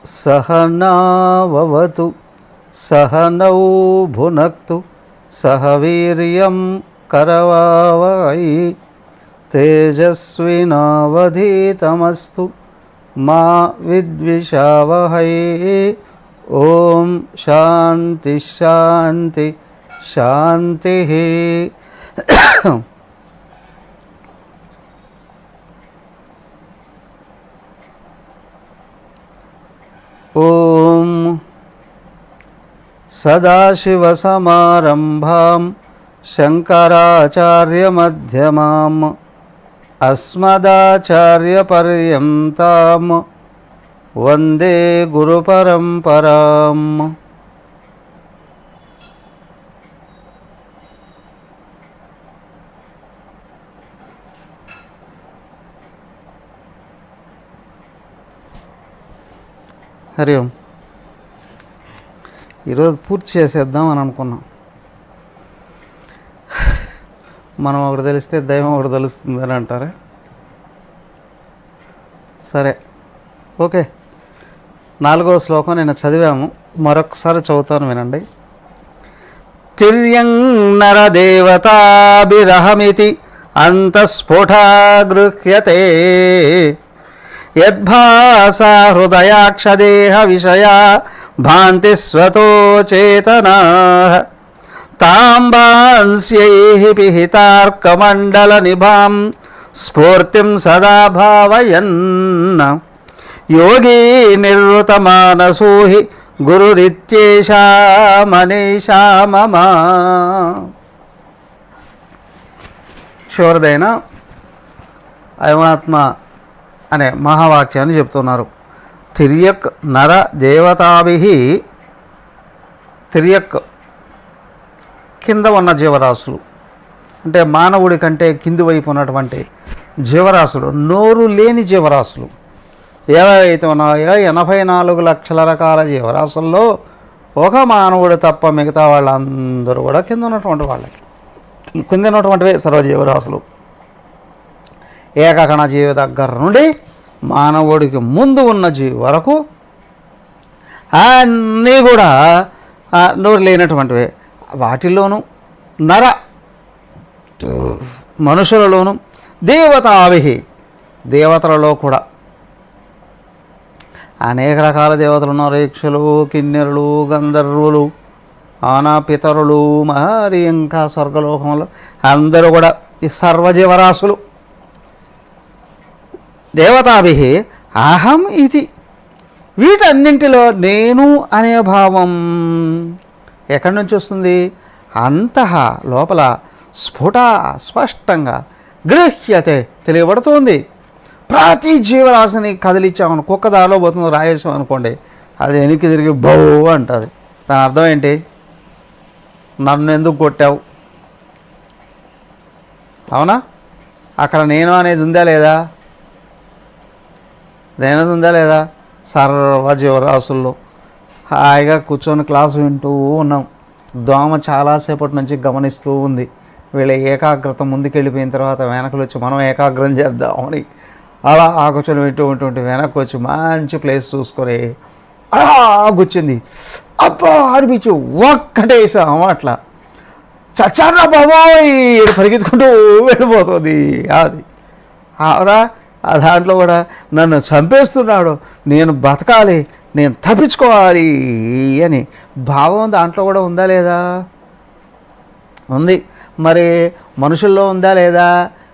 सहनाववतु सहनौ भुनक्तु सह वीर्यं करवावहै तेजस्विनावधीतमस्तु मा विद्विषावहै। ओम शांति शांति शांति। ओम सदाशिवसमारंभां शंकराचार्यमध्यमाम् अस्मदाचार्यपर्यन्तां वंदे गुरुपरंपराम्। హరి ఓం. ఈరోజు పూర్తి చేసేద్దాం అని అనుకున్నాం. మనం ఒకటి తెలిస్తే దైవం ఒకటి తెలుస్తుంది అని అంటారా? సరే, ఓకే. 4వ శ్లోకం నేను చదివాము, మరొకసారి చదువుతాను, వినండి. తిర్యం నరదేవతాభిరహమితి అంతఃస్ఫుటా గృహ్యతే యద్భాసా హృదయాక్షదేహ విషయా భాంతి స్వతో చేతనాః తాంబాంస్యైః పిహితార్కమండల నిభాం స్ఫూర్తిం సదా భావయన్ యోగీ నిర్వృతమానసో హి గురురిత్యేషా మనీషా మమ. చివరిదైన అయమాత్మ అనే మహావాక్యాన్ని చెప్తున్నారు. తిర్యక్ నర దేవతాభి, తిర్యక్ కింద ఉన్న జీవరాశులు, అంటే మానవుడి కంటే కింది వైపు ఉన్నటువంటి జీవరాశులు, నోరు లేని జీవరాశులు ఏవైతే ఉన్నాయో 84 లక్షల రకాల జీవరాశుల్లో ఒక మానవుడు తప్ప మిగతా వాళ్ళందరూ కూడా కింద ఉన్నటువంటి వాళ్ళే, కింద ఉన్నటువంటివే సర్వజీవరాశులు. ఏకకణ జీవి దగ్గర నుండి మానవుడికి ముందు ఉన్న జీవి వరకు అన్నీ కూడా నోరు లేనటువంటివే. వాటిల్లోనూ నర మనుషులలోనూ దేవతాభి, దేవతలలో కూడా అనేక రకాల దేవతలు ఉన్నారు. యక్షులు, కిన్నెరులు, గంధర్వులు, ఆనాపితరులు, మరి ఇంకా స్వర్గలోకంలో అందరూ కూడా ఈ సర్వజీవరాశులు. దేవతాభి అహం ఇది, వీటన్నింటిలో నేను అనే భావం ఎక్కడి నుంచి వస్తుంది? అంతః లోపల స్ఫుట, స్పష్టంగా గృహ్యతే తెలియబడుతుంది. ప్రతి జీవరాశిని కదిలించామను, కుక్క దారిలో పోతుంది, రాయేసాం అనుకోండి, అది వెనక్కి తిరిగి బౌ అంటుంది. దాని అర్థం ఏంటి? నన్ను ఎందుకు కొట్టావు? అవునా? అక్కడ నేను అనేది ఉందా లేదా? నేనది ఉందా లేదా? సర్వ జీవరాశుల్లో హాయిగా కూర్చొని క్లాసు వింటూ ఉన్నాం. దోమ చాలాసేపటి నుంచి గమనిస్తూ ఉంది. వీళ్ళ ఏకాగ్రత ముందుకెళ్ళిపోయిన తర్వాత వెనకలు వచ్చి మనం ఏకాగ్రం చేద్దామని అలా కూర్చొని వింటూ వెనక్కి వచ్చి మంచి ప్లేస్ చూసుకొని అలా కూర్చుంది. అబ్బా అనిపించి ఒక్కటేసాం. అట్లా చచ్చారా బాబోయ్ పరిగెత్తుకుంటూ వెళ్ళిపోతుంది. అది అవునా? దాంట్లో కూడా నన్ను చంపేస్తున్నాడు, నేను బతకాలి, నేను తప్పించుకోవాలి అని భావం దాంట్లో కూడా ఉందా లేదా? ఉంది. మరి మనుషుల్లో ఉందా లేదా?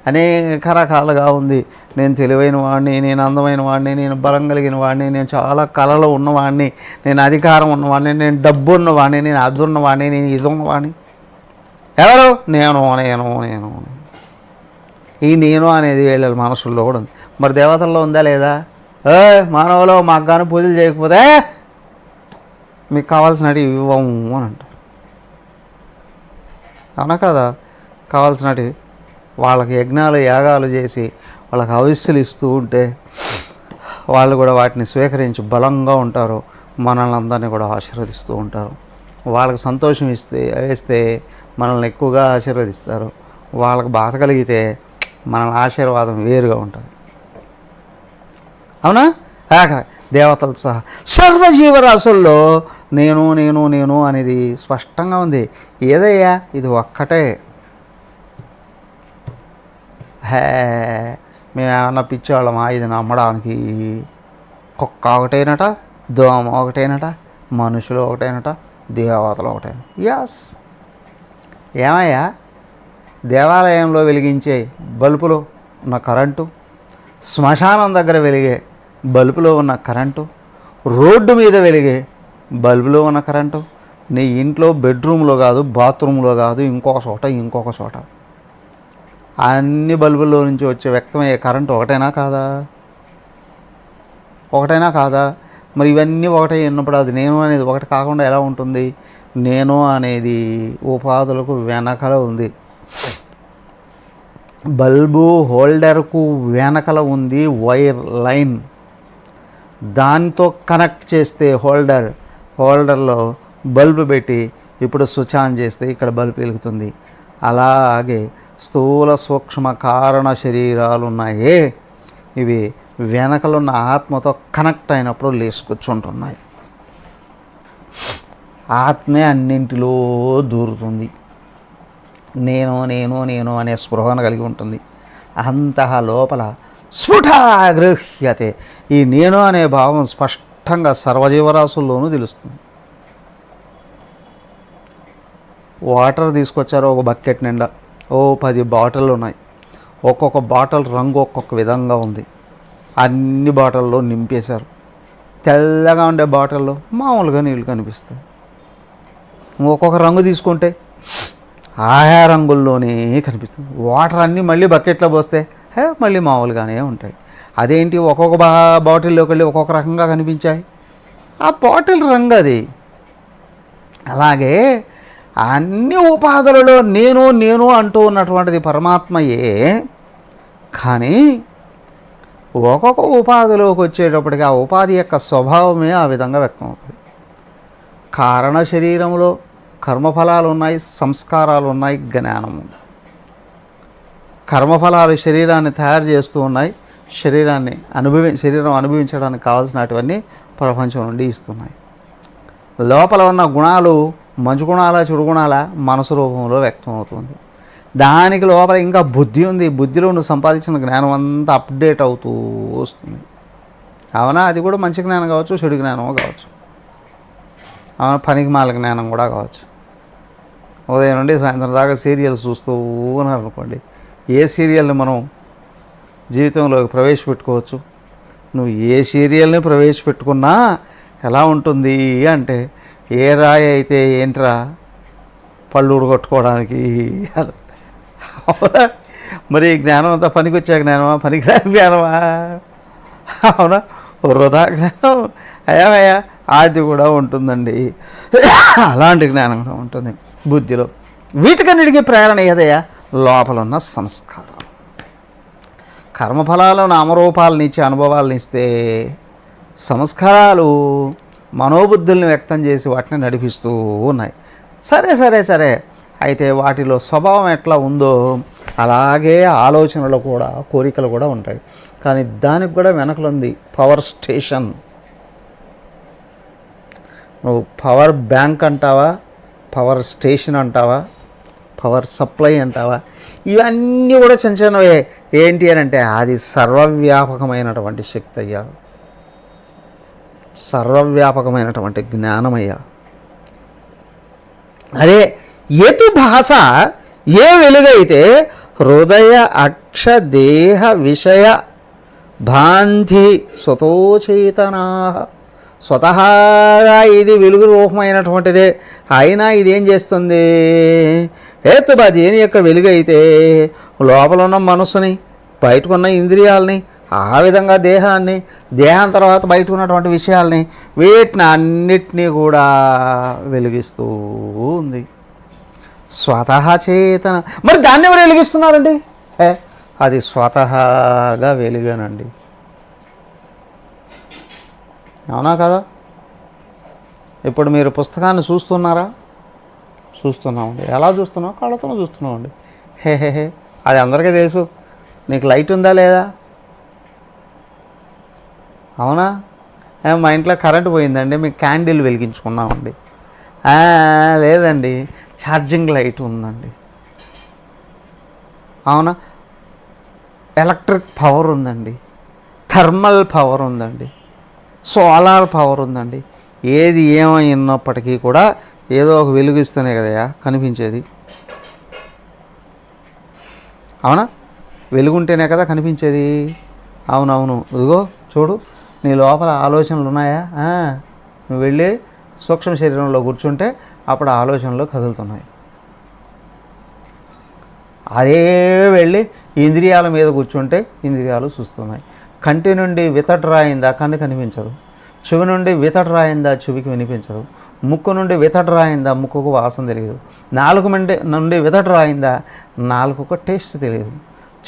అనేక రకాలుగా ఉంది. నేను తెలివైన వాడిని, నేను అందమైన వాడిని, నేను బలం కలిగిన వాడిని, నేను చాలా కళలో ఉన్నవాడిని, నేను అధికారం ఉన్నవాడిని, నేను డబ్బు ఉన్నవాడిని, నేను అది ఉన్నవాడిని, నేను ఇది ఉన్నవాడిని. ఎవరు? నేను నేను నేను ఈ నేను అనేది వీళ్ళ మనసుల్లో కూడా ఉంది. మరి దేవతల్లో ఉందా లేదా? మానవులో మాకు కానీ పూజలు చేయకపోతే మీకు కావాల్సినవి ఇవ్వము అని అంటారు. అవునా కదా? కావాల్సినవి వాళ్ళకి యజ్ఞాలు యాగాలు చేసి వాళ్ళకి హవిస్సులు ఇస్తూ ఉంటే వాళ్ళు కూడా వాటిని స్వీకరించి బలంగా ఉంటారు. మనల్ని అందరినీ కూడా ఆశీర్వదిస్తూ ఉంటారు. వాళ్ళకి సంతోషం వేస్తే మనల్ని ఎక్కువగా ఆశీర్వదిస్తారు. వాళ్ళకి బాధ కలిగితే మన ఆశీర్వాదం వేరుగా ఉంటుంది. అవునా? దేవతలు సహా సర్వజీవరాశుల్లో నేను నేను నేను అనేది స్పష్టంగా ఉంది. ఏదయ్యా ఇది ఒక్కటే. మేము ఏమన్నా పిచ్చేవాళ్ళమా ఇది నమ్మడానికి? కుక్క ఒకటేనట, దోమ ఒకటేనట, మనుషులు ఒకటేనట, దేవతలు ఒకటేనట. యస్. ఏమయ్యా దేవాలయంలో వెలిగించే బల్బులో ఉన్న కరెంటు, శ్మశానం దగ్గర వెలిగే బల్బులో ఉన్న కరెంటు, రోడ్డు మీద వెలిగే బల్బులో ఉన్న కరెంటు, నీ ఇంట్లో బెడ్రూమ్లో కాదు, బాత్రూంలో కాదు, ఇంకొక చోట అన్ని బల్బుల్లో నుంచి వచ్చే వ్యక్తమయ్యే కరెంటు ఒకటైనా కాదా? మరి ఇవన్నీ ఒకటే ఉన్నప్పుడు అది నేను అనేది ఒకటి కాకుండా ఎలా ఉంటుంది? నేను అనేది ఉపాధులకు వెనకల ఉంది. బల్బు హోల్డర్కు వెనకల ఉంది వైర్ లైన్. దాంతో కనెక్ట్ చేస్తే హోల్డర్లో బల్బు పెట్టి ఇప్పుడు స్విచ్ ఆన్ చేస్తే ఇక్కడ బల్బు వెలుగుతుంది. అలాగే స్థూల సూక్ష్మ కారణ శరీరాలు ఉన్నాయే, ఇవి వెనకలున్న ఆత్మతో కనెక్ట్ అయినప్పుడు లేచి కూర్చుంటున్నాయి. ఆత్మే అన్నింటిలో దూరుతుంది. నేను నేను నేను అనే స్పృహను కలిగి ఉంటుంది. అంతః లోపల స్ఫుటగృహ్యతే. ఈ నేను అనే భావం స్పష్టంగా సర్వజీవరాశుల్లోనూ తెలుస్తుంది. వాటర్ తీసుకొచ్చారు ఒక బకెట్ నిండా, 10 బాటిళ్ళు ఉన్నాయి. ఒక్కొక్క బాటిల్ రంగు ఒక్కొక్క విధంగా ఉంది. అన్ని బాటిల్లో నింపేశారు. తెల్లగా ఉండే బాటిల్లో మామూలుగా నీళ్ళు కనిపిస్తాయి. ఒక్కొక్క రంగు తీసుకుంటే ఆయా రంగుల్లోనే కనిపిస్తుంది. వాటర్ అన్నీ మళ్ళీ బకెట్లో పోస్తే మళ్ళీ మామూలుగానే ఉంటాయి. అదేంటి ఒక్కొక్క బాటిల్లోకి వెళ్ళి ఒక్కొక్క రకంగా కనిపించాయి? ఆ బాటిల్ రంగు అది. అలాగే అన్ని ఉపాధులలో నేను నేను అంటూ ఉన్నటువంటిది పరమాత్మయే. కానీ ఒక్కొక్క ఉపాధిలోకి వచ్చేటప్పటికి ఆ ఉపాధి యొక్క స్వభావమే ఆ విధంగా వ్యక్తమవుతుంది. కారణ శరీరంలో కర్మఫలాలు ఉన్నాయి, సంస్కారాలు ఉన్నాయి, జ్ఞానం ఉంది. కర్మఫలాలు శరీరాన్ని తయారు చేస్తూ ఉన్నాయి. శరీరం అనుభవించడానికి కావాల్సినటువన్నీ ప్రపంచం నుండి ఇస్తున్నాయి. లోపల ఉన్న గుణాలు మంచి గుణాలా చెడు గుణాలా మనసు రూపంలో వ్యక్తమవుతుంది. దానికి లోపల ఇంకా బుద్ధి ఉంది. బుద్ధిలో నువ్వు సంపాదించిన జ్ఞానం అంతా అప్డేట్ అవుతూ వస్తుంది. అవునా? అది కూడా మంచి జ్ఞానం కావచ్చు, చెడు జ్ఞానం కావచ్చు. అవునా? పనికి మాల జ్ఞానం కూడా కావచ్చు. ఉదయం నుండి సాయంత్రం దాకా సీరియల్స్ చూస్తూ ఉన్నారనుకోండి, ఏ సీరియల్ని మనం జీవితంలోకి ప్రవేశపెట్టుకోవచ్చు? నువ్వు ఏ సీరియల్ని ప్రవేశపెట్టుకున్నా ఎలా ఉంటుంది అంటే, ఏ రాయి అయితే ఏంట్రా పళ్ళు ఉడగొట్టుకోవడానికి. అవునా? మరి జ్ఞానం అంతా పనికొచ్చే జ్ఞానమా, పనికిరాని జ్ఞానమా? అవునా? వృధా జ్ఞానం అయ్యా అది కూడా ఉంటుందండి. అలాంటి జ్ఞానం కూడా ఉంటుంది బుద్ధిలో. వీటికన్నిటికీ ప్రేరణ ఏదయ్యా? లోపల ఉన్న సంస్కారాలు. కర్మఫలాలను నామరూపాలను ఇచ్చే అనుభవాలను ఇస్తే సంస్కారాలు మనోబుద్ధుల్ని వ్యక్తం చేసి వాటిని నడిపిస్తూ ఉన్నాయి. సరే అయితే వాటిలో స్వభావం ఎట్లా ఉందో అలాగే ఆలోచనలు కూడా, కోరికలు కూడా ఉంటాయి. కానీ దానికి కూడా వెనకలుంది పవర్ స్టేషన్. నువ్వు పవర్ బ్యాంక్ అంటావా, పవర్ స్టేషన్ అంటావా, పవర్ సప్లై అంటావా, ఇవన్నీ కూడా చిన్న చిన్నవే. ఏంటి అని అంటే అది సర్వవ్యాపకమైనటువంటి శక్తి అయ్యా, సర్వవ్యాపకమైనటువంటి జ్ఞానమయ్యా. అరే ఏతు భాష, ఏ వెలుగైతే హృదయ అక్ష దేహ విషయ భాంతి స్వతోచేతనా, స్వతహాగా ఇది వెలుగు రూపమైనటువంటిదే. అయినా ఇదేం చేస్తుంది? హేతుబా దేని యొక్క వెలుగైతే లోపల ఉన్న మనస్సుని, బయటకున్న ఇంద్రియాలని, ఆ విధంగా దేహాన్ని, దేహం తర్వాత బయట ఉన్నటువంటి విషయాల్ని, వీటిని అన్నిటినీ కూడా వెలిగిస్తూ ఉంది స్వతహా చేతన. మరి దాన్ని ఎవరు వెలిగిస్తున్నారండి? అది స్వతహాగా వెలుగనండి. అవునా కదా? ఇప్పుడు మీరు పుస్తకాన్ని చూస్తున్నారా? చూస్తున్నామండి. ఎలా చూస్తున్నాం? కళ్ళతో చూస్తున్నామండి. హే అది అందరికీ తెలుసు. నీకు లైట్ ఉందా లేదా? అవునా? మా ఇంట్లో కరెంటు పోయిందండి, మేము క్యాండిల్ వెలిగించుకున్నామండి. లేదండి, ఛార్జింగ్ లైట్ ఉందండి. అవునా, ఎలక్ట్రిక్ పవర్ ఉందండి, థర్మల్ పవర్ ఉందండి, సోలార్ పవర్ ఉందండి. ఏది ఏమైనప్పటికీ కూడా ఏదో ఒక వెలుగిస్తేనే కదయ్యా కనిపించేది. అవునా, వెలుగుంటేనే కదా కనిపించేది. అవునవును, ఇదిగో చూడు, నీ లోపల ఆలోచనలు ఉన్నాయా? నువ్వు వెళ్ళి సూక్ష్మ శరీరంలో కూర్చుంటే అప్పుడు ఆలోచనలు కదులుతున్నాయి. అదే వెళ్ళి ఇంద్రియాల మీద కూర్చుంటే ఇంద్రియాలు చూస్తున్నాయి. కంటి నుండి వితట్ రాయిందా కన్ను కనిపించదు, చెవి నుండి వితట్ రాయిందా చెవికి వినిపించదు, ముక్కు నుండి వితట్ రాయిందా ముక్కుకు వాసన తెలియదు, నాలుగు నుండి వితట్ రాయిందా నాలుగుకు టేస్ట్ తెలియదు,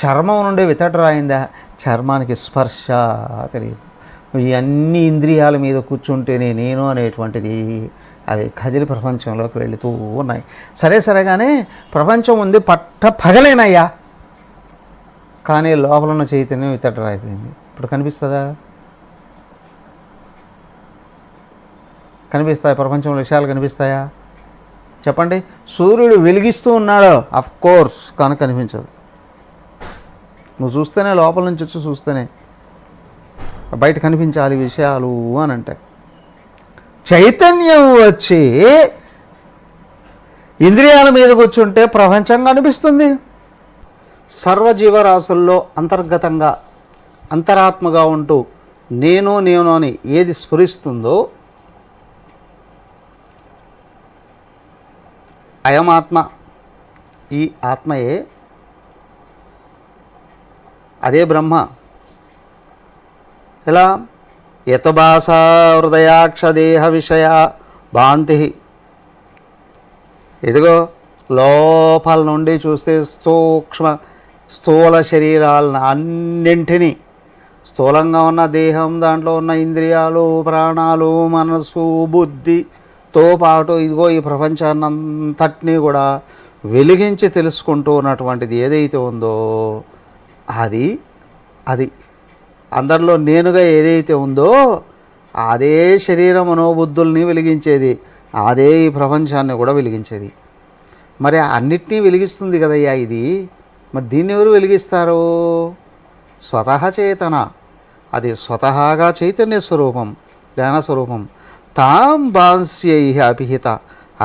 చర్మం నుండి వితట్ రాయిందా చర్మానికి స్పర్శ తెలియదు. ఇవన్నీ ఇంద్రియాల మీద కూర్చుంటేనే నేను అనేటువంటిది అవి కదిలి ప్రపంచంలోకి వెళుతూ ఉన్నాయి. సరేగానే ప్రపంచం ఉంది పగలేనయ్యా, కానీ లోపల ఉన్న చైతన్యం ఇతడు అయిపోయింది. ఇప్పుడు కనిపిస్తుందా? కనిపిస్తాయి ప్రపంచంలో విషయాలు కనిపిస్తాయా? చెప్పండి. సూర్యుడు వెలిగిస్తూ ఉన్నాడు, అఫ్ కోర్స్, కానీ కనిపించదు. నువ్వు చూస్తేనే, లోపల నుంచి వచ్చి చూస్తేనే బయట కనిపించాలి విషయాలు అని అంటే, చైతన్యం వచ్చి ఇంద్రియాల మీద కూర్చుంటే ప్రపంచం కనిపిస్తుంది. సర్వజీవరాశుల్లో అంతర్గతంగా అంతరాత్మగా ఉంటూ నేను అని ఏది స్ఫురిస్తుందో అయమాత్మ, ఈ ఆత్మయే, అదే బ్రహ్మ. ఎలా? యతభాసా హృదయాక్షదేహ విషయ భాంతి. ఇదిగో లోపల నుండి చూస్తే స్థూల శరీరాలను అన్నింటినీ, స్థూలంగా ఉన్న దేహం, దాంట్లో ఉన్న ఇంద్రియాలు, ప్రాణాలు, మనసు, బుద్ధితో పాటు ఇదిగో ఈ ప్రపంచాన్నంతటినీ కూడా వెలిగించి తెలుసుకుంటూ ఉన్నటువంటిది ఏదైతే ఉందో అది అందరిలో నేనుగా ఏదైతే ఉందో అదే శరీర మనోబుద్ధుల్ని వెలిగించేది, అదే ఈ ప్రపంచాన్ని కూడా వెలిగించేది. మరి అన్నిటినీ వెలిగిస్తుంది కదయ్యా ఇది. మరి దీన్ని ఎవరు వెలిగిస్తారు? స్వతహా చేతన, అది స్వతహాగా చైతన్య స్వరూపం, జ్ఞాన స్వరూపం. తాం బాంస్యై అపిహిత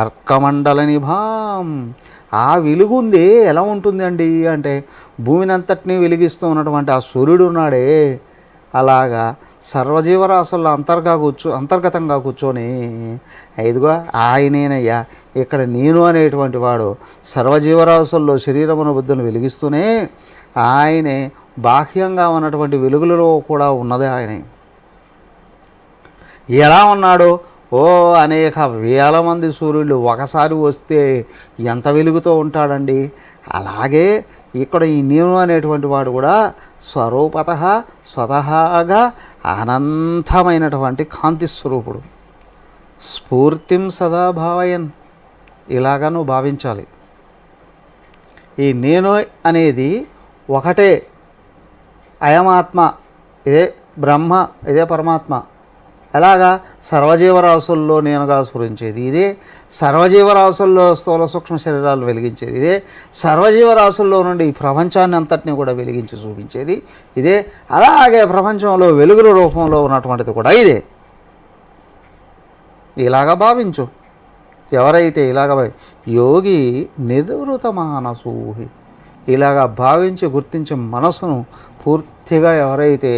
అర్కమండల నిభాం. ఆ వెలుగుంది ఎలా ఉంటుంది అండి అంటే, భూమిని అంతటినీ వెలిగిస్తూ ఉన్నటువంటి ఆ సూర్యుడు ఉన్నాడే, అలాగా సర్వజీవరాశుల్లో అంతర్గతంగా కూర్చొని ఇదిగో ఆయనేనయ్యా ఇక్కడ నేను అనేటువంటి వాడు సర్వజీవరాశుల్లో శరీరమున బుద్ధులను వెలిగిస్తూనే ఆయనే బాహ్యంగా ఉన్నటువంటి వెలుగులలో కూడా ఉన్నదే ఆయనే. ఎలా ఉన్నాడు? అనేక వేల మంది సూర్యుళ్ళు ఒకసారి వస్తే ఎంత వెలుగుతో ఉంటాడండి. అలాగే ఇక్కడ ఈ నేను అనేటువంటి వాడు కూడా స్వతహాగా అనంతమైనటువంటి కాంతి స్వరూపుడు. స్ఫూర్తిం సదా భావయన్, ఇలాగా నువ్వు భావించాలి. ఈ నేను అనేది ఒకటే, అయమాత్మ, ఇదే బ్రహ్మ, ఇదే పరమాత్మ. ఎలాగా? సర్వజీవరాశుల్లో నేనుగా స్ఫురించేది ఇదే, సర్వజీవరాశుల్లో స్థూల సూక్ష్మ శరీరాలు వెలిగించేది ఇదే, సర్వజీవరాశుల్లో నుండి ఈ ప్రపంచాన్ని అంతటినీ కూడా వెలిగించి చూపించేది ఇదే. అలాగే ప్రపంచంలో వెలుగుల రూపంలో ఉన్నటువంటిది కూడా ఇదే. ఇలాగా భావించు. ఎవరైతే యోగి నిర్వృత మానసూహి, ఇలాగా భావించి గుర్తించి మనసును పూర్తిగా ఎవరైతే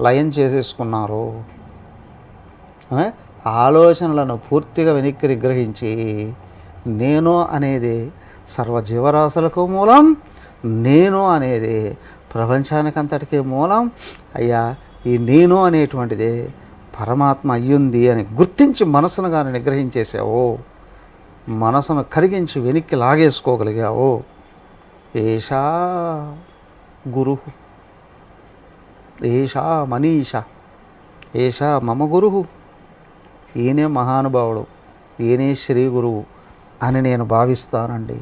లయం చేసేసుకున్నారో, ఆలోచనలను పూర్తిగా వెనక్కి నిగ్రహించి నేను అనేది సర్వజీవరాశులకు మూలం, నేను అనేది ప్రపంచానికంతటికీ మూలం, అయ్యా ఈ నేను అనేటువంటిదే పరమాత్మ అయ్యుంది అని గుర్తించి మనసును కానీ నిగ్రహించేసావో, మనసును కరిగించి వెనక్కి లాగేసుకోగలిగావో, ఏషా గురు, ఏషా మనీష, ఏషా మమ గురు, ఈయనే మహానుభావుడు, ఈయనే శ్రీ గురువు అని నేను భావిస్తానండి.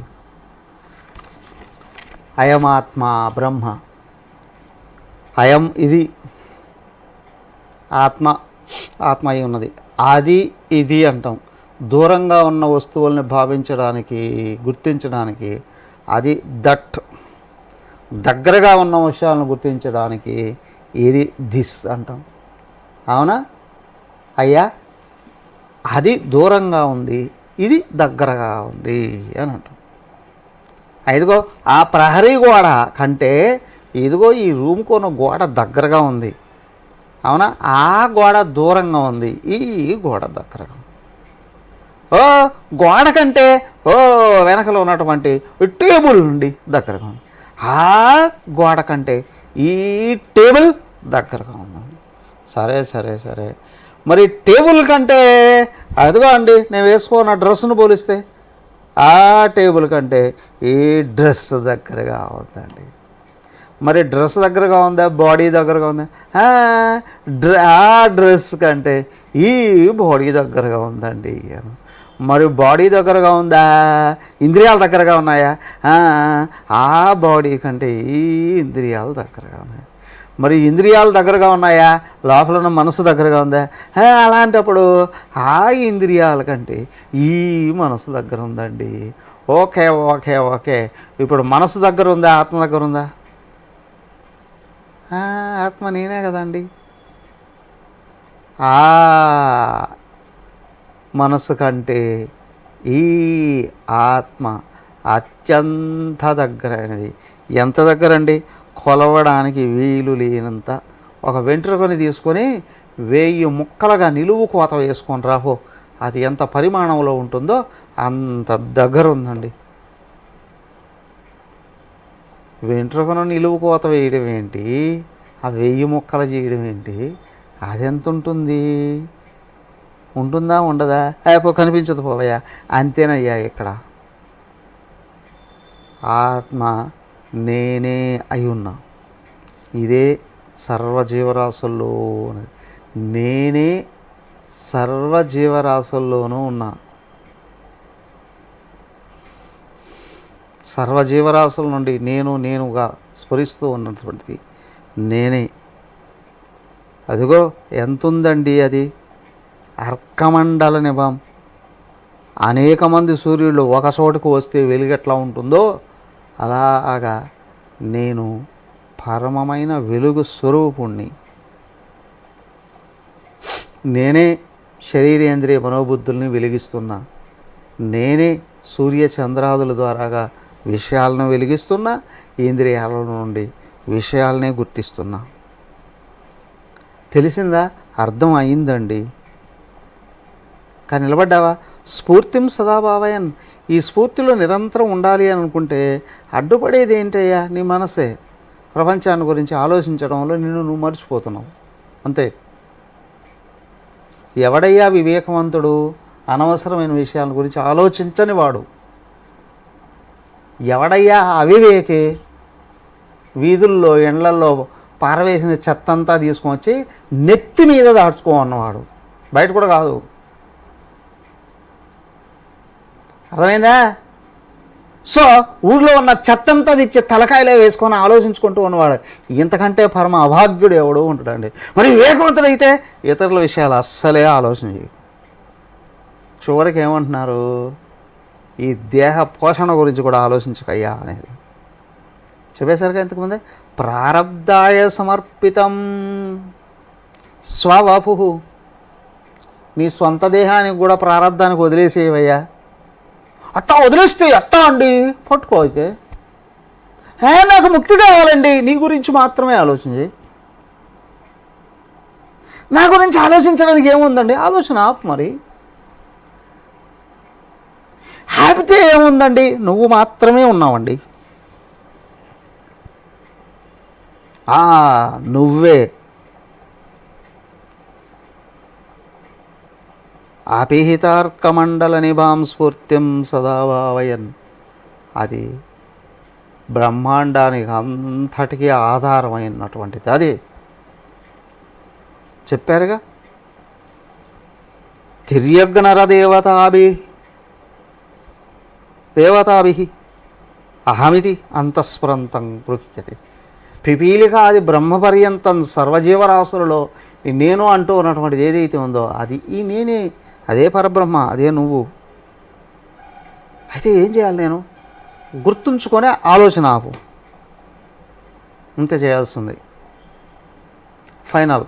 అయమాత్మ బ్రహ్మ, అయం ఇది, ఆత్మ ఆత్మ అయి ఉన్నది. అది ఇది అంటాం. దూరంగా ఉన్న వస్తువుల్ని భావించడానికి, గుర్తించడానికి అది దట్. దగ్గరగా ఉన్న విషయాలను గుర్తించడానికి ఇది దిస్ అంటాం. అవునా అయ్యా? అది దూరంగా ఉంది, ఇది దగ్గరగా ఉంది అని అంటాం. ఇదిగో ఆ ప్రహరీ గోడ కంటే ఇదిగో ఈ రూమ్కు ఉన్న గోడ దగ్గరగా ఉంది. అవునా? ఆ గోడ దూరంగా ఉంది, ఈ గోడ దగ్గరగా ఉంది. ఓ గోడ కంటే వెనకలో ఉన్నటువంటి టేబుల్ నుండి దగ్గరగా ఉంది. ఆ గోడ కంటే ఈ టేబుల్ దగ్గరగా ఉంది. సరే సరే సరే, మరి టేబుల్ కంటే అదిగో అండి నేను వేసుకున్న డ్రెస్సును పోలిస్తే ఆ టేబుల్ కంటే ఈ డ్రెస్ దగ్గరగా ఉందండి. మరి డ్రెస్ దగ్గరగా ఉందా, బాడీ దగ్గరగా ఉందా? ఆ డ్రెస్ కంటే ఈ బాడీ దగ్గరగా ఉందండి. మరి బాడీ దగ్గరగా ఉందా, ఇంద్రియాల దగ్గరగా ఉన్నాయా? ఆ బాడీ కంటే ఈ ఇంద్రియాల దగ్గరగా ఉన్నాయి. మరి ఇంద్రియాల దగ్గరగా ఉన్నాయా, లోపల ఉన్న మనసు దగ్గరగా ఉందా? అలాంటప్పుడు ఆ ఇంద్రియాల కంటే ఈ మనసు దగ్గర ఉందండి. ఓకే ఓకే ఓకే, ఇప్పుడు మనసు దగ్గర ఉందా, ఆత్మ దగ్గర ఉందా? ఆత్మ నేనే కదండి. ఆ మనసు కంటే ఈ ఆత్మ అత్యంత దగ్గరైనది. ఎంత దగ్గరండి? కొలవడానికి వీలు లేనంత. ఒక వెంట్రుకని తీసుకొని 1000 ముక్కలుగా నిలువు కోత వేసుకొని రాహో, అది ఎంత పరిమాణంలో ఉంటుందో అంత దగ్గర ఉందండి. వెంట్రుకను నిలువు కోత వేయడం ఏంటి, ఆ 1000 ముక్కలు చేయడం ఏంటి? అది ఎంత ఉంటుంది? ఉంటుందా ఉండదా? కనిపించదు పోవయ్యా, అంతేనయ్యా. ఇక్కడ ఆత్మ నేనే అయి ఉన్నా. ఇదే సర్వజీవరాశుల్లో ఉన్నది. నేనే సర్వజీవరాశుల్లోనూ ఉన్నా. సర్వజీవరాశుల నుండి నేనుగా స్ఫురిస్తూ ఉన్నటువంటిది నేనే. అదిగో ఎంతుందండి అది, అర్కమండల నిభం. అనేక మంది సూర్యుళ్ళు ఒక చోటుకు వస్తే వెలుగు ఎట్లా ఉంటుందో అలాగా నేను పరమమైన వెలుగు స్వరూపుణ్ణి. నేనే శరీరేంద్రియ మనోబుద్ధుల్ని వెలిగిస్తున్నా. నేనే సూర్య చంద్రాదుల ద్వారాగా విషయాలను వెలిగిస్తున్నా, ఇంద్రియాల నుండి విషయాలనే గుర్తిస్తున్నా. తెలిసిందా? అర్థం అయిందండి. కానీ నిలబడ్డావా? స్ఫూర్తిం సదాభావయన్. ఈ స్ఫూర్తిలో నిరంతరం ఉండాలి అని అనుకుంటే అడ్డుపడేది ఏంటయ్యా? నీ మనసే. ప్రపంచాన్ని గురించి ఆలోచించడంలో నువ్వు మర్చిపోతున్నావు అంతే. ఎవడయ్యా వివేకవంతుడు? అనవసరమైన విషయాల గురించి ఆలోచించని వాడు. ఎవడయ్యా అవివేకి? వీధుల్లో ఎండ్లల్లో పారవేసిన చెత్తంతా తీసుకొని వచ్చి నెత్తి మీద దాచుకో అన్నవాడు. బయట కూడా కాదు. అర్థమైందా? సో ఊర్లో ఉన్న చెత్తంతా తెచ్చి తలకాయలే వేసుకొని ఆలోచించుకుంటూ ఉన్నవాడు ఇంతకంటే పరమ అభాగ్యుడు ఎవడో ఉంటాడండి. మరి వివేకవంతుడైతే ఇతరుల విషయాలు అస్సలే ఆలోచన చేయు. చివరికి ఏమంటున్నారు? ఈ దేహ పోషణ గురించి కూడా ఆలోచించకయ్యా అనేది చెప్పేసరికి ఎంతకుముందే ప్రారబ్ధాయ సమర్పితం స్వవపు. నీ సొంత దేహానికి కూడా ప్రారబ్ధానికి వదిలేసేవయ్యా. అట్టా వదిలేస్తే ఎట్టా అండి? పట్టుకో. అయితే నాకు ముక్తి కావాలండి, నీ గురించి మాత్రమే ఆలోచన చేయి. నా గురించి ఆలోచించడానికి ఏముందండి? ఆలోచన ఆపు. మరి ఆపితే ఏముందండి? నువ్వు మాత్రమే ఉన్నావండి. నువ్వే. ఆపిహితార్కమండల నిభాం స్ఫూర్తిం సదాభావయన్. అది బ్రహ్మాండానికి అంతటికీ ఆధారమైనటువంటిది. అది చెప్పారుగా. తిర్యగ్నర దేవతాభి అహమితి అంతఃస్ఫురంతం గృహ్యతే. పిపీలిక అది బ్రహ్మపర్యంతం సర్వజీవరాశులలో ఈ నేను అంటూ ఉన్నటువంటిది ఏదైతే ఉందో అది ఈ నేనే, అదే పరబ్రహ్మ, అదే నువ్వు. అయితే ఏం చేయాలి? నేను గుర్తుంచుకొనే ఆలోచన ఆపు, ఇంత చేయాల్సింది. ఫైనల్.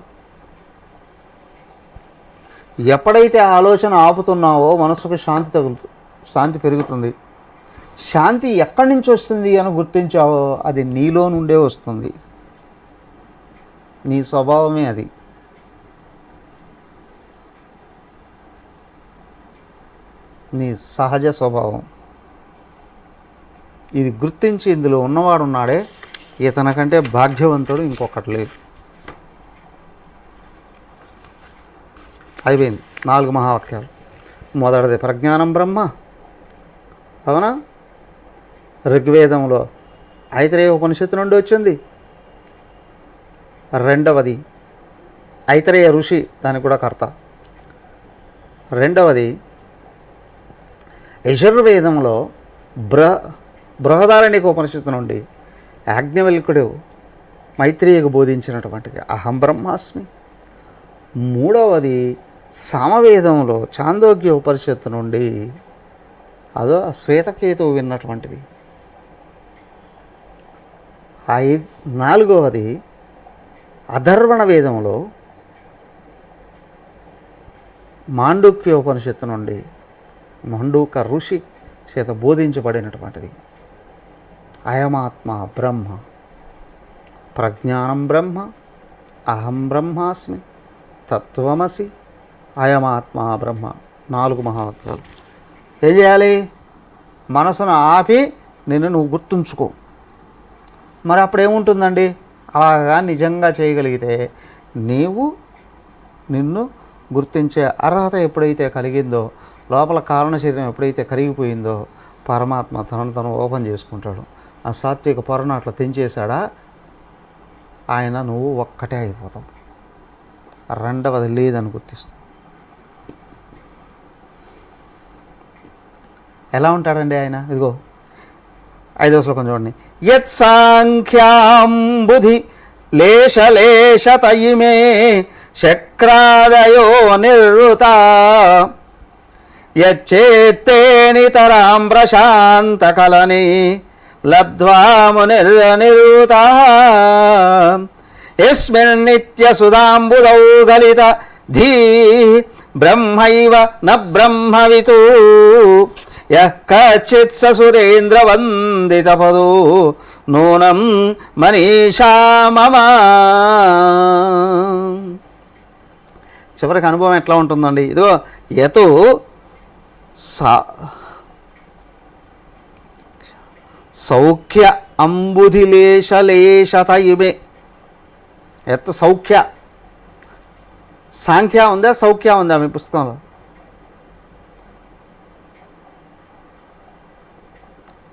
ఎప్పుడైతే ఆలోచన ఆపుతున్నావో మనసుకు శాంతి పెరుగుతుంది. శాంతి ఎక్కడి నుంచి వస్తుంది అని గుర్తించావో అది నీలో నుండే వస్తుంది. నీ స్వభావమే అది. నీ సహజ స్వభావం ఇది. గుర్తించి ఇందులో ఉన్నవాడున్నాడే, ఇతనికంటే భాగ్యవంతుడు ఇంకొకటి లేదు. అయిపోయింది 4 మహావాక్యాలు. మొదటిది ప్రజ్ఞానం బ్రహ్మ, అవునా? ఋగ్వేదంలో ఐతరేయ ఉపనిషత్తు నుండి వచ్చింది. రెండవది ఐతరేయ ఋషి, దానికి కూడా కర్త. రెండవది యజుర్వేదంలో బృహదారణ్యక ఉపనిషత్తు నుండి యాజ్ఞవల్కుడు మైత్రేయకు బోధించినటువంటిది అహం బ్రహ్మాస్మి. మూడవది సామవేదంలో చాందోగ్య ఉపనిషత్తు నుండి అదో శ్వేతకేతువు విన్నటువంటిది. నాలుగవది అధర్వణ వేదంలో మాండూక్య ఉపనిషత్తు నుండి మాండూక ఋషి చేత బోధించబడినటువంటిది అయమాత్మ బ్రహ్మ, ప్రజ్ఞానం బ్రహ్మ, అహం బ్రహ్మాస్మి, తత్వమసి, అయమాత్మ బ్రహ్మ. 4 మహావాక్యాలు. ఏం చేయాలి? మనసును ఆపి నిన్ను నువ్వు గుర్తుంచుకో. మరి అప్పుడేముంటుందండి? అలాగా నిజంగా చేయగలిగితే నిన్ను గుర్తించే అర్హత ఎప్పుడైతే కలిగిందో, లోపల కారణ శరీరం ఎప్పుడైతే కరిగిపోయిందో, పరమాత్మ తను ఓపెన్ చేసుకుంటాడు. ఆ సాత్విక పొరను అట్లా తెంచేశాడా ఆయన, నువ్వు ఒక్కటే అయిపోతావు. రెండవది లేదని గుర్తిస్తావు. ఎలా ఉంటాడండి ఆయన? ఇదిగో 5వ శ్లోకం చూడండి. యత్ సాంఖ్యాంబుధి లేశలేశతయిమే శక్రాదయో నిర్వృతా యచ్చేత్తే నితరాం ప్రశాంతకలని లబ్ధ్వా మునిర్నిర్వృతా యస్మిన్నిత్యసుధాంబుధౌ గలిత ధీ బ్రహ్మైవ న బ్రహ్మవితు యః కచ్చిత్ సురేంద్రవందితపదో నూనం మనీషా మమ. చివరికి అనుభవం ఎట్లా ఉంటుందండి? ఇదిగో యతు సౌఖ్య అంబుధిలేశలేశతయుమే. ఎత్ సౌఖ్య. సాంఖ్య ఉందా, సౌఖ్య ఉందా మీ పుస్తకంలో?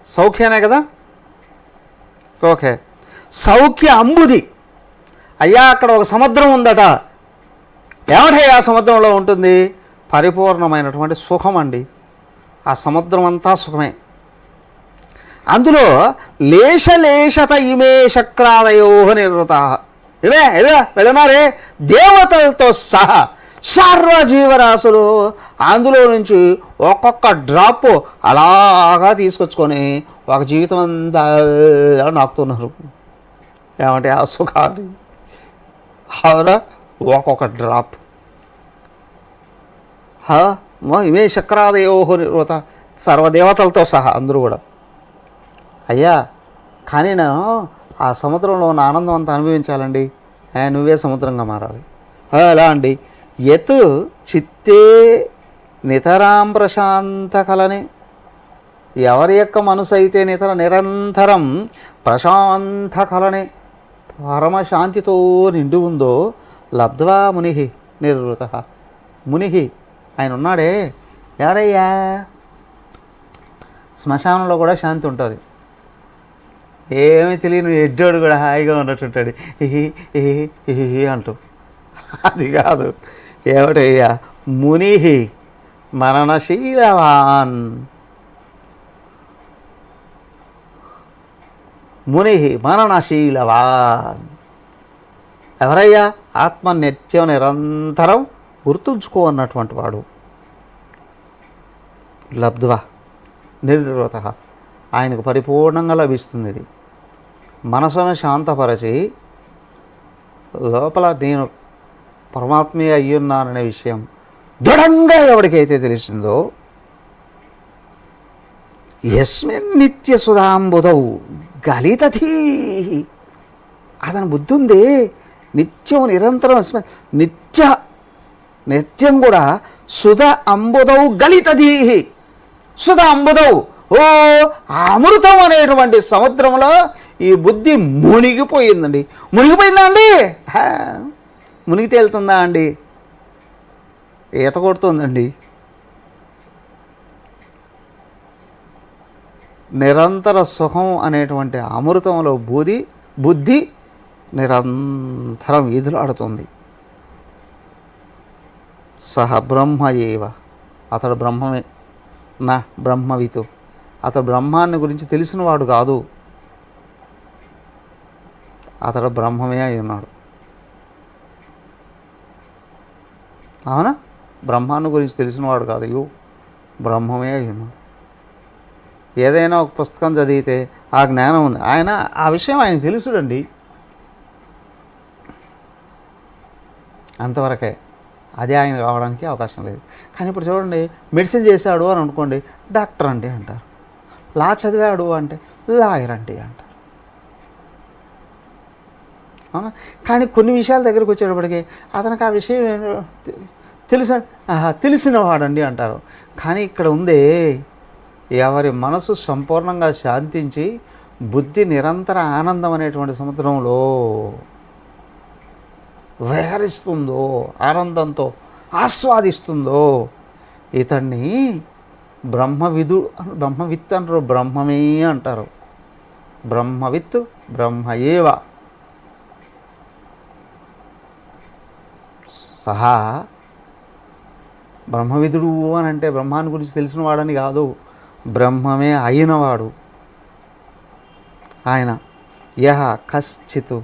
సౌఖ్యనే కదా? ఓకే. సౌఖ్య అంబుధి. అయ్యా అక్కడ ఒక సముద్రం ఉందట. ఏమిటయ్యా ఆ సముద్రంలో ఉంటుంది? పరిపూర్ణమైనటువంటి సుఖం అండి. ఆ సముద్రం అంతా సుఖమే. అందులో లేశలేశత ఇమే శక్రాదయో నిర్వృత. ఇదే వెళ్ళినారే దేవతలతో సహా సర్వజీవరాశులు అందులో నుంచి ఒక్కొక్క డ్రాప్ అలాగా తీసుకొచ్చుకొని ఒక జీవితం అంతా నాకుతున్నారు. ఏమంటే ఆ సుఖాన్ని అవునా? ఒక్కొక్క డ్రాప్. ఇవే శక్రాదయో నిర్వృత, సర్వదేవతలతో సహా అందరూ కూడా. అయ్యా కానీ నేను ఆ సముద్రంలో ఉన్న ఆనందం అంతా అనుభవించాలండి. నువ్వే సముద్రంగా మారాలి. ఎలా అండి? యత్ చిత్తే నితరాం ప్రశాంత కలని. ఎవరి యొక్క మనసు అయితే నిరంతరం ప్రశాంత కలని పరమశాంతితో నిండి ఉందో లబ్ధ్వా ముని నిర్వృత. ముని ఆయన ఉన్నాడే, ఎవరయ్యా? శ్మశానంలో కూడా శాంతి ఉంటుంది. ఏమీ తెలియని ఎడ్డోడు కూడా హాయిగా ఉన్నట్టుంటాడు, ఇహి అంటూ. అది కాదు. ఏమిటయ్యా? ముని మరణశీలవాన్. ముని మరణశీలవాన్. ఎవరయ్యా ఆత్మ నిత్యం నిరంతరం గుర్తుంచుకో అన్నటువంటి వాడు. లబ్ధ్వా నిర్వృత, ఆయనకు పరిపూర్ణంగా లభిస్తుంది. ఇది మనసును శాంతపరచి లోపల నేను పరమాత్మే అయ్యున్నాననే విషయం దృఢంగా ఎవరికైతే తెలిసిందో, యస్మిన్ నిత్య సుధాంబుధౌ గలితధీ, అతని బుద్ధి ఉంది నిత్యం నిరంతరం నిత్యం కూడా సుధ అంబుధౌ గలితధీ, సుధ అంబుధౌ, ఓ అమృతం అనేటువంటి సముద్రంలో ఈ బుద్ధి మునిగిపోయిందండి. మునిగిపోయిందా అండి? మునిగి తేలుతుందా అండి? ఈత కొడుతుందండి. నిరంతర సుఖం అనేటువంటి అమృతంలో బుద్ధి నిరంతరం ఈదులాడుతుంది. సహ బ్రహ్మ ఏవ, అతడు బ్రహ్మమే. నా బ్రహ్మవితు, అతడు బ్రహ్మాన్ని గురించి తెలిసినవాడు కాదు, అతడు బ్రహ్మమే అయి ఉన్నాడు. అవునా? బ్రహ్మాన్ని గురించి తెలిసినవాడు కాదు, అయ్యో బ్రహ్మమే అయి ఉన్నాడు. ఏదైనా ఒక పుస్తకం చదివితే ఆ జ్ఞానం ఉంది, ఆ విషయం ఆయన తెలుసుడండి, అంతవరకే. అదే ఆయన కావడానికి అవకాశం లేదు. కానీ ఇప్పుడు చూడండి, మెడిసిన్ చేశాడు అని అనుకోండి, డాక్టర్ అంటే అంటారు. లా చదివాడు అంటే లాయర్ అంటే అంటారు. అవునా? కానీ కొన్ని విషయాల దగ్గరికి వచ్చేటప్పటికి అతనికి ఆ విషయం తెలిసినవాడండి అంటారు. కానీ ఇక్కడ ఉందే, ఎవరి మనసు సంపూర్ణంగా శాంతించి బుద్ధి నిరంతర ఆనందం అనేటువంటి సముద్రంలో విహరిస్తుందో, ఆనందంతో ఆస్వాదిస్తుందో, ఇతన్ని బ్రహ్మవిత్ అంటారు, బ్రహ్మమే అంటారు. బ్రహ్మవిత్ బ్రహ్మయేవ సహా. బ్రహ్మవిదుడు అని అంటే బ్రహ్మాన్ని గురించి తెలిసిన వాడని కాదు, బ్రహ్మమే అయినవాడు ఆయన. యహ కశ్చిత్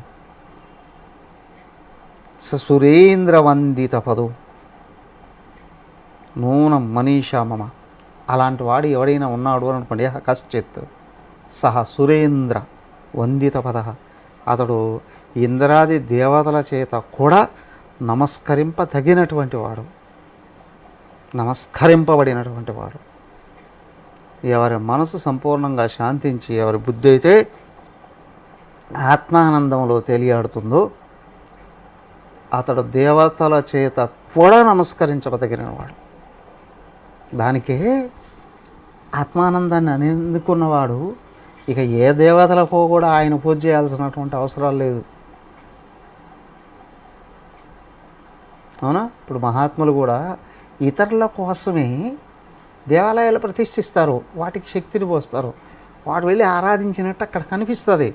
సురేంద్రవందిత పదు నూనం మనీషా మమ, అలాంటి వాడు ఎవడైనా ఉన్నాడు అని అనుకోండి. యహ కశ్చిత్ సహ సురేంద్ర వందిత పద, అతడు ఇంద్రాది దేవతల చేత కూడా నమస్కరింపదగినటువంటి వాడు, నమస్కరింపబడినటువంటి వాడు. ఎవరి మనసు సంపూర్ణంగా శాంతించి ఎవరి బుద్ధి అయితే ఆత్మానందంలో తేలియాడుతుందో, అతడు దేవతల చేత కూడా నమస్కరించబదగినవాడు. దానికే ఆత్మానందాన్ని అందుకున్నవాడు ఇక ఏ దేవతలకో కూడా ఆయన పూజ చేయాల్సినటువంటి అవసరాలు లేదు. అవునా? ఇప్పుడు మహాత్ములు కూడా ఇతరుల కోసమే దేవాలయాలు ప్రతిష్ఠిస్తారు, వాటికి శక్తిని పోస్తారు, వాడు వెళ్ళి ఆరాధించినట్టు అక్కడ కనిపిస్తుంది.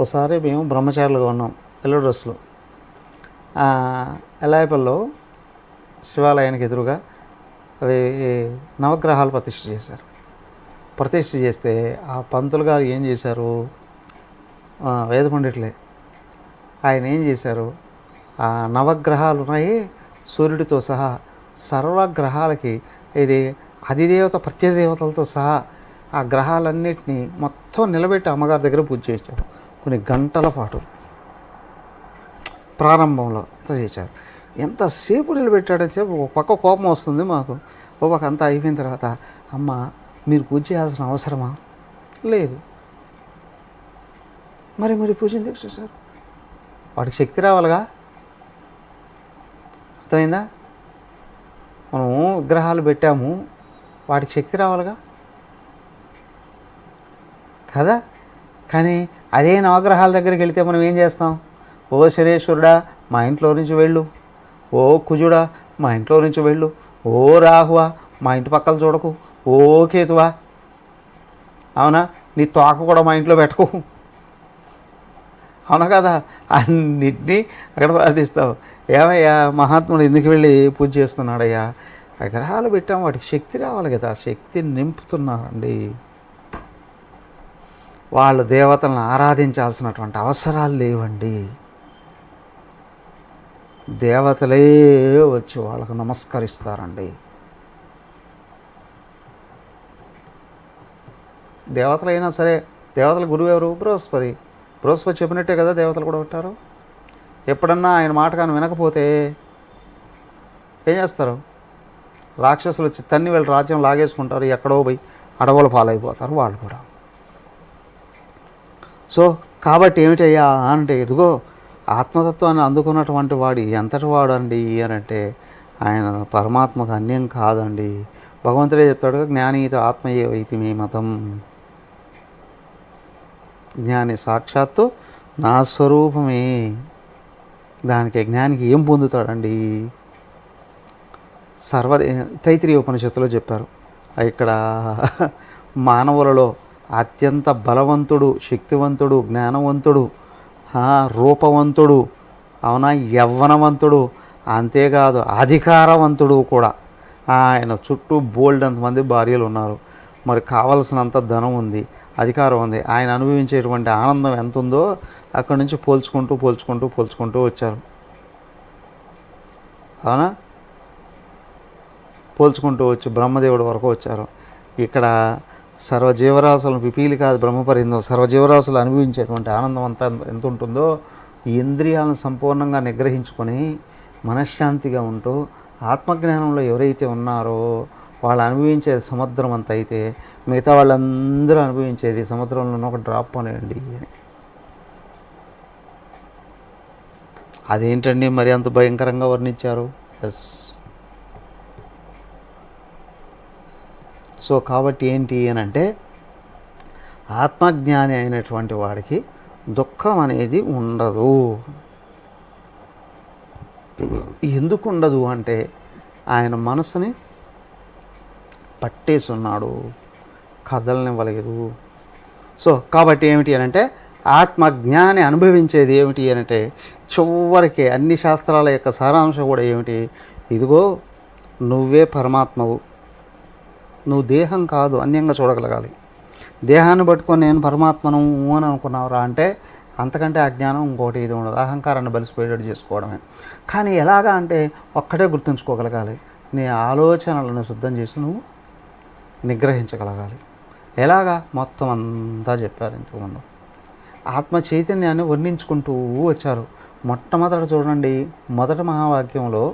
ఓసారి మేము బ్రహ్మచారులుగా ఉన్నాం, తెల్ల డ్రెస్సులో, ఎల్లాయపల్లిలో శివాలయానికి ఎదురుగా అవి నవగ్రహాలు ప్రతిష్ఠ చేశారు. ప్రతిష్ఠ చేస్తే ఆ పంతులు గారు ఏం చేశారు, వేద పండితులే, ఆయన ఏం చేశారు, ఆ నవగ్రహాలు ఉన్నాయి సూర్యుడితో సహా సర్వగ్రహాలకి, ఇది అధిదేవత ప్రత్యదేవతలతో సహా ఆ గ్రహాలన్నిటినీ మొత్తం నిలబెట్టి అమ్మగారి దగ్గర పూజ చేశారు. కొన్ని గంటల పాటు ప్రారంభంలో అంతా చేశారు. ఎంతసేపు నిలబెట్టాడని చెప్పి ఒక పక్క కోపం వస్తుంది మాకు, ఒక పక్క అంతా అయిపోయిన తర్వాత, అమ్మ మీరు పూజ చేయాల్సిన అవసరమా లేదు, మరి పూజ ఎందుకు చేశారు? వాడికి శక్తి రావాలిగా, అర్థమైందా? మనం విగ్రహాలు పెట్టాము, వాటికి శక్తి రావాలిగా కదా. కానీ అదే నవగ్రహాల దగ్గరికి వెళితే మనం ఏం చేస్తాం, ఓ శనేశ్వరుడా మా ఇంట్లో నుంచి వెళ్ళు, ఓ కుజుడా మా ఇంట్లో నుంచి వెళ్ళు, ఓ రాహువా మా ఇంటి పక్కల చూడకు, ఓ కేతువా అవునా నీ తోక కూడా మా ఇంట్లో పెట్టుకో, అవునా కదా, అన్నిటినీ అక్కడ ప్రార్థిస్తావు. ఏమయ్యా మహాత్ముడు ఎందుకు వెళ్ళి పూజ చేస్తున్నాడయ్యా, విగ్రహాలు పెట్టాము వాటికి శక్తి రావాలి కదా, శక్తిని నింపుతున్నారండి. వాళ్ళు దేవతలను ఆరాధించాల్సినటువంటి అవసరాలు లేవండి. దేవతలే వచ్చి వాళ్ళకు నమస్కరిస్తారండి. దేవతలైనా సరే, దేవతల గురువు ఎవరు? బృహస్పతి. బృహస్పతి చెప్పినట్టే కదా దేవతలు కూడా ఉంటారు. ఎప్పుడన్నా ఆయన మాట కానీ వినకపోతే ఏం చేస్తారు? రాక్షసులు వచ్చి తన్ని వీళ్ళ రాజ్యం లాగేసుకుంటారు, ఎక్కడో పోయి అడవుల పాలైపోతారు వాళ్ళు కూడా. సో కాబట్టి ఏమిటయ్యా అంటే, ఇదిగో ఆత్మతత్వాన్ని అందుకున్నటువంటి వాడు ఎంతటి వాడు అండి అని అంటే, ఆయన పరమాత్మకు అన్యం కాదండి. భగవంతుడే చెప్తాడు, జ్ఞానీత ఆత్మయే వైతి మే మతం. జ్ఞాని సాక్షాత్తు నా స్వరూపమే. దానికి జ్ఞానికి ఏం పొందుతాడండి? తైత్రీయ ఉపనిషత్తులో చెప్పారు. ఇక్కడ మానవులలో అత్యంత బలవంతుడు, శక్తివంతుడు, జ్ఞానవంతుడు, రూపవంతుడు, అవునా, యవ్వనవంతుడు, అంతేకాదు అధికారవంతుడు కూడా. ఆయన చుట్టూ బోల్డంతమంది భార్యలు ఉన్నారు. మరి కావలసినంత ధనం ఉంది, అధికారం ఉంది. ఆయన అనుభవించేటువంటి ఆనందం ఎంత ఉందో అక్కడి నుంచి పోల్చుకుంటూ వచ్చారు. అవునా, పోల్చుకుంటూ వచ్చి బ్రహ్మదేవుడి వరకు వచ్చారు. ఇక్కడ సర్వజీవరాశులను పిపీలి కాదు బ్రహ్మపరిందం. సర్వజీవరాశులు అనుభవించేటువంటి ఆనందం అంతా ఎంత ఉంటుందో, ఇంద్రియాలను సంపూర్ణంగా నిగ్రహించుకొని మనశ్శాంతిగా ఉంటూ ఆత్మజ్ఞానంలో ఎవరైతే ఉన్నారో వాళ్ళు అనుభవించేది సముద్రం అంత అయితే, మిగతా వాళ్ళందరూ అనుభవించేది సముద్రంలో ఒక డ్రాప్ అనేయండి. అదేంటండి మరి అంత భయంకరంగా వర్ణించారు? ఎస్. సో కాబట్టి ఏంటి అని అంటే, ఆత్మజ్ఞాని అయినటువంటి వాడికి దుఃఖం అనేది ఉండదు. ఎందుకు ఉండదు అంటే, ఆయన మనసుని పట్టేసి ఉన్నాడు, కదలనివ్వలేదు. సో కాబట్టి ఏమిటి అని అంటే, ఆత్మజ్ఞాని అనుభవించేది ఏమిటి అని అంటే, చివరికి అన్ని శాస్త్రాల యొక్క సారాంశం కూడా ఏమిటి? ఇదిగో నువ్వే పరమాత్మవు, నువ్వు దేహం కాదు, అన్యంగా చూడగలగాలి. దేహాన్ని పట్టుకొని నేను పరమాత్మను అని అనుకున్నావురా అంటే, అంతకంటే అజ్ఞానం ఇంకోటి ఇది ఉండదు. అహంకారాన్ని బలిసిపోయేటట్టు చేసుకోవడమే. కానీ ఎలాగా అంటే, ఒక్కటే గుర్తుంచుకోగలగాలి, నీ ఆలోచనలను శుద్ధం చేసి నువ్వు నిగ్రహించగలగాలి. ఎలాగా? మొత్తం అంతా చెప్పారు ఇంతకుముందు. ఆత్మ చైతన్యాన్ని వర్ణించుకుంటూ వచ్చారు. మొట్టమొదట చూడండి, మొదటి మహావాక్యంలో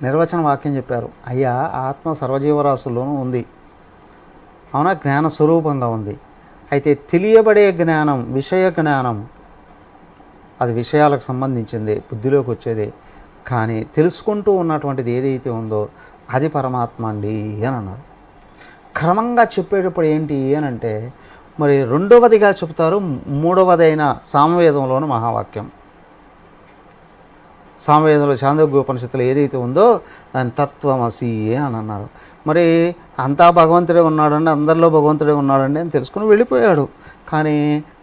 నిర్వచన వాక్యం చెప్పారు. అయ్యా, ఆత్మ సర్వజీవరాశుల్లోనూ ఉంది, అవునా, జ్ఞాన స్వరూపంగా ఉంది. అయితే తెలియబడే జ్ఞానం, విషయ జ్ఞానం, అది విషయాలకు సంబంధించింది, బుద్ధిలోకి వచ్చేది. కానీ తెలుసుకుంటూ ఉన్నటువంటిది ఏదైతే ఉందో అది పరమాత్మ అండి అని అన్నారు. క్రమంగా చెప్పేటప్పుడు ఏంటి అని అంటే, మరి రెండవదిగా చెప్తారు, మూడవదైన సామవేదంలోని మహావాక్యం. సామవేదంలో చాందోగ్యోపనిషత్తులో ఏదైతే ఉందో దాని తత్వమసి అని అన్నారు. మరి అంతా భగవంతుడే ఉన్నాడండి, అందరిలో భగవంతుడే ఉన్నాడండి అని తెలుసుకుని వెళ్ళిపోయాడు. కానీ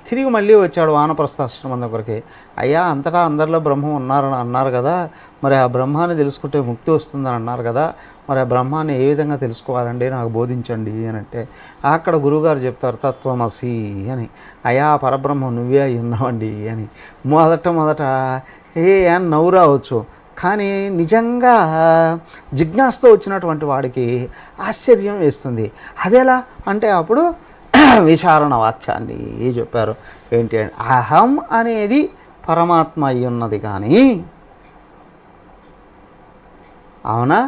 తిరిగి మళ్ళీ వచ్చాడు వానప్రస్థాశ్రమం దగ్గరికి. అయ్యా, అంతటా అందరిలో బ్రహ్మం ఉన్నారని అన్నారు కదా, మరి ఆ బ్రహ్మాన్ని తెలుసుకుంటే ముక్తి వస్తుందని అన్నారు కదా, మరి ఆ బ్రహ్మాన్ని ఏ విధంగా తెలుసుకోవాలండి, నాకు బోధించండి అని అంటే, అక్కడ గురువుగారు చెప్తారు తత్వమసి అని. అయ్యా, పరబ్రహ్మం నువ్వే అయి ఉన్నావండి అని. మొదట అని నవ్వు రావచ్చు, కానీ నిజంగా జిజ్ఞాసతో వచ్చినటువంటి వాడికి ఆశ్చర్యం వేస్తుంది. అదేలా అంటే, అప్పుడు విచారణ వాక్యాన్ని చెప్పారు. ఏంటి అంటే, అహం అనేది పరమాత్మ అయి ఉన్నది కానీ, అవునా,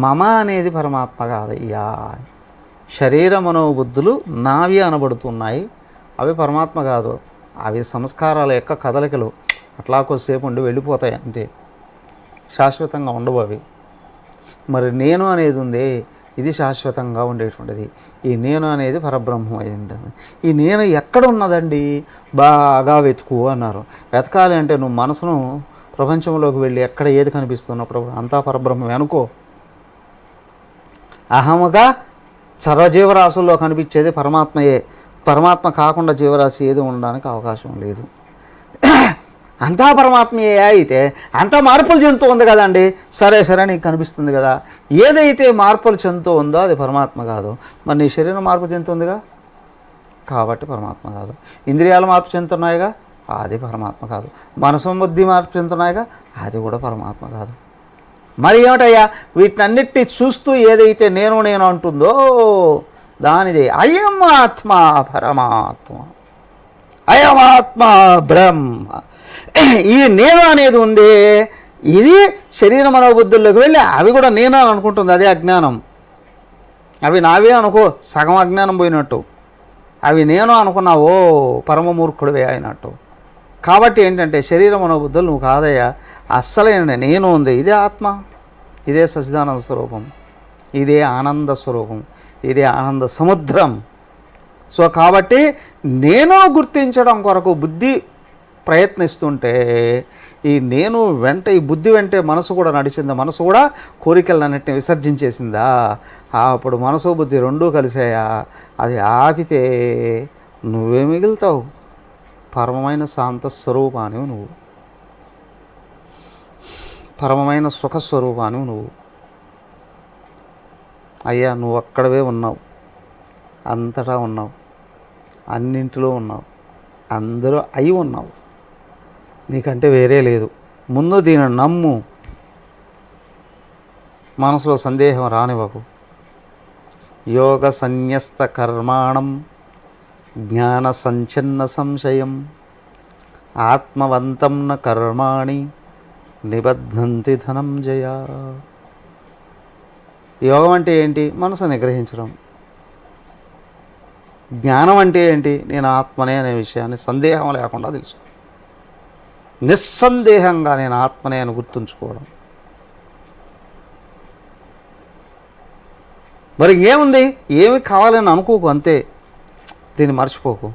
మమ అనేది పరమాత్మ కాదయ్యా. శరీర మనోబుద్ధులు నావి అనబడుతున్నాయి, అవి పరమాత్మ కాదు. అవి సంస్కారాల యొక్క కదలికలు, అట్లా కొద్దిసేపు ఉండి వెళ్ళిపోతాయి అంతే, శాశ్వతంగా ఉండవు అవి. మరి నేను అనేది ఉంది, ఇది శాశ్వతంగా ఉండేటువంటిది. ఈ నేను అనేది పరబ్రహ్మం అయి ఉంటుంది. ఈ నేను ఎక్కడ ఉన్నదండి? బాగా వెతుకు అన్నారు. వెతకాలి అంటే నువ్వు మనసును ప్రపంచంలోకి వెళ్ళి ఎక్కడ ఏది కనిపిస్తున్నప్పుడు అంతా పరబ్రహ్మమే అనుకో. అహముగా సర్వజీవరాశుల్లో కనిపించేది పరమాత్మయే. పరమాత్మ కాకుండా జీవరాశి ఏది ఉండడానికి అవకాశం లేదు. అంతా పరమాత్మయే అయితే అంతా మార్పులు చెందుతూ ఉంది కదండి. సరే నీకు కనిపిస్తుంది కదా, ఏదైతే మార్పులు చెందుతూ ఉందో అది పరమాత్మ కాదు. మరి నీ శరీరం మార్పు చెందుతుందిగా, కాబట్టి పరమాత్మ కాదు. ఇంద్రియాలు మార్పు చెందుతున్నాయిగా, అది పరమాత్మ కాదు. మనసు బుద్ధి మార్పు చెందుతున్నాయిగా, అది కూడా పరమాత్మ కాదు. మరి ఏమిటయ్యా, వీటినన్నిటినీ చూస్తూ ఏదైతే నేను అంటుందో దానిదే అయం ఆత్మ పరమాత్మ, అయమాత్మ బ్రహ్మ. ఈ నేను అనేది ఉంది, ఇది శరీర మనోబుద్ధుల్లోకి వెళ్ళి అవి కూడా నేను అని అనుకుంటుంది. అదే అజ్ఞానం. అవి నావే అనుకో, సగం అజ్ఞానం పోయినట్టు. అవి నేను అనుకున్నావో పరమమూర్ఖుడివే అయినట్టు. కాబట్టి ఏంటంటే శరీర మనోబుద్ధులు నువ్వు కాదయ్యా, అస్సలైన నేను ఉంది. ఇదే ఆత్మ, ఇదే సచ్చిదానంద స్వరూపం, ఇదే ఆనంద స్వరూపం, ఇదే ఆనంద సముద్రం. సో కాబట్టి నేను గుర్తించడం కొరకు బుద్ధి ప్రయత్నిస్తుంటే ఈ నేను వెంట, ఈ బుద్ధి వెంటే మనసు కూడా నడిచిందా, మనసు కూడా కోరికలన్నింటినీ విసర్జించేసిందా. అప్పుడు మనసు బుద్ధి రెండూ కలిసాయా, అది ఆపితే నువ్వే మిగులుతావు, పరమమైన శాంత స్వరూపానివి నువ్వు, పరమమైన సుఖస్వరూపానివి నువ్వు. అయ్యా నువ్వు అక్కడవే ఉన్నావు, అంతటా ఉన్నావు, అన్నింటిలో ఉన్నావు, అందరూ అయి ఉన్నావు, నీకంటే వేరే లేదు. ముందు దీనిని నమ్ము, మనసులో సందేహం రానివ్వకు. యోగ సన్యస్త కర్మాణం జ్ఞాన సంచన్న సంశయం ఆత్మవంతం న కర్మాణి నిబద్ధంతి ధనంజయ. యోగం అంటే ఏంటి? మనసు నిగ్రహించడం. జ్ఞానం అంటే ఏంటి? నేను ఆత్మనే అనే విషయాన్ని సందేహం లేకుండా తెలుసు, నిస్సందేహంగా నేను ఆత్మనే అని గుర్తుంచుకోవడం. మరి ఏముంది, ఏమి కావాలని అనుకోకు, అంతే. దీన్ని మర్చిపోకు.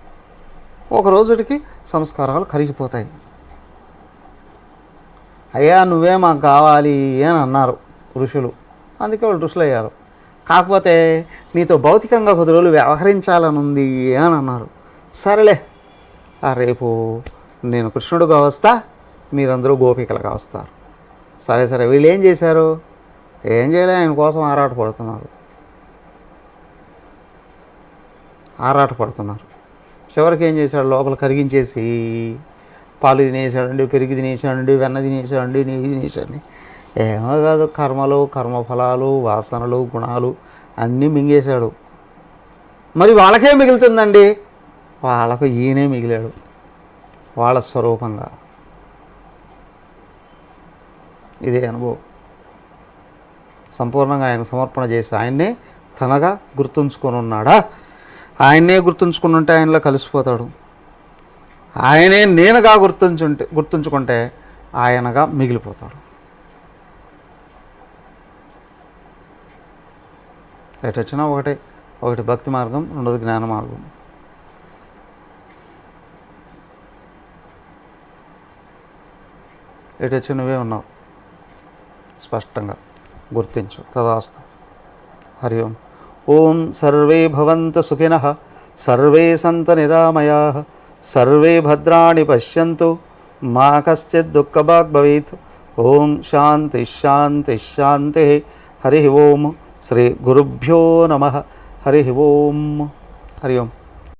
ఒక రోజుకి సంస్కారాలు కరిగిపోతాయి. అయ్యా నువ్వే మాకు కావాలి అని అన్నారు ఋషులు, అందుకే వాళ్ళు ఋషులు అయ్యారు. కాకపోతే నీతో భౌతికంగా కొద్ది రోజులు వ్యవహరించాలని ఉంది అని అన్నారు. సరేలే, రేపు నేను కృష్ణుడుగా వస్తా, మీరందరూ గోపికలుగా వస్తారు. సరే వీళ్ళు ఏం చేశారు? ఏం చేయలే, ఆయన కోసం ఆరాటపడుతున్నారు. చివరికి ఏం చేశాడు? లోపల కరిగించేసి పాలు తినేసాడండి, పెరుగు తినేసాడండి, వెన్న తినేసాడండి, నెయ్యి తినేసాడండి. ఏమో కాదు, కర్మలు, కర్మఫలాలు, వాసనలు, గుణాలు అన్నీ మింగేశాడు. మరి వాళ్ళకే మిగులుతుందండి, వాళ్ళకు ఈయనే మిగిలాడు వాళ్ళ స్వరూపంగా. ఇదే అనుభవం. సంపూర్ణంగా ఆయన సమర్పణ చేసి ఆయన్నే తనగా గుర్తుంచుకొని ఉన్నాడా, ఆయన్నే గుర్తుంచుకుని ఉంటే ఆయనలో కలిసిపోతాడు. ఆయనే నేనుగా గుర్తుంచుకుంటే ఆయనగా మిగిలిపోతాడు. ఎటు వచ్చినా ఒకటి భక్తి మార్గం, రెండోది జ్ఞాన మార్గం. ఎటు వచ్చి నువ్వే ఉన్నావు, స్పష్టంగా గుర్తించు. తదాస్తు. హరి ఓం. ఓం సర్వే భవంతు సుఖినః, సర్వే సంతు నిరామయాః, సర్వే భద్రాణి పశ్యంతు, మా కశ్చిత్ దుఃఖభాగ్ భవేత్. ఓం శాంతి శాంతి శాంతి. హరి ఓం. శ్రీ గురుభ్యో నమః. హరి ఓం. హరి ఓం.